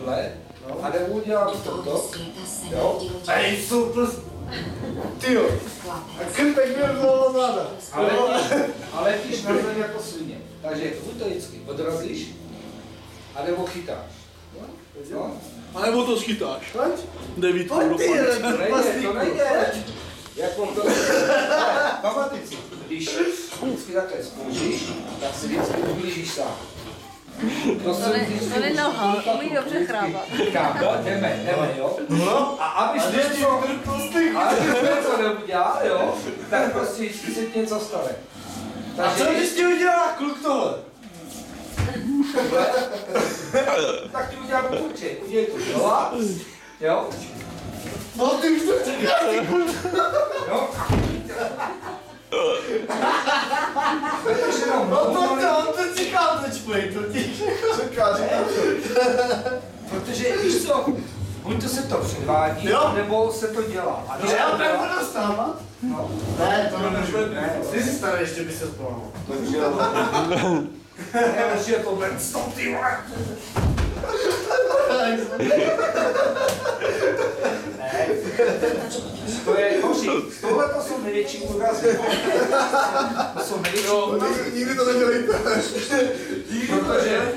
tohle, a nebo udělám toto, jo? Ej, super! Tyjo! A krpek měl dlouho záda. Ale letíš na zem jako svině. Takže buď to vždycky odrazíš, anebo chytáš. Jo? A nebo to schytáš. Pojď. Devítku Pojď do ty, palice. To nejde. Jako to... Pamatuj si, když vždycky takhle spoužíš, tak si vždycky ublížíš sám. To není noha, umí dobře chrábat. Jdeme, jo? No. A abys něco neudělal, jo? Tak prostě vždycky se ti něco stane. A co bys ti udělal, kluk tohle? Tak ti udělám určitě, udělej to znova, jo? No ty už to říkáš. Jo? No on to říkal točpej, to ti říká. Protože víš co, buď to se to předvádí, nebo se to dělá. A No já opravdu dostávám. No. Ne, to nemůžu. Ty jsi starý, ještě by se zpomohl. To už dělá. Ne, už je to ven, stop ty vole. Ne. To je hoří. Tohle to jsou největší úrazy. To jsou největší úrazy. Nikdy to nedělejte. Protože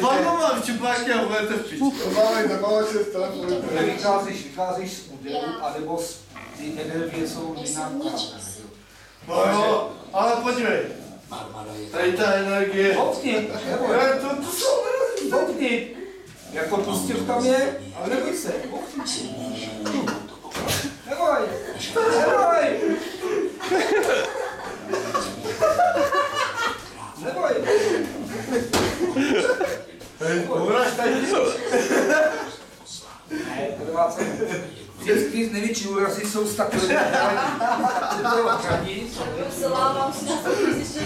Panu mám čupáky a budete v piči. Máme zabavače z telefonu. vycházíš z údělu, anebo z ty energie jsou jiná No jo, ale podívej. Tady ta energie. Hopni, Ne, to jsou hopni. Jako pustil tam je, ale neboj se. Neboj. Neboj. Hej, uráš tady. Ne, trvá se. Vždycky největší úrazy jsou z takového hraní. Selávám si na to, když ještě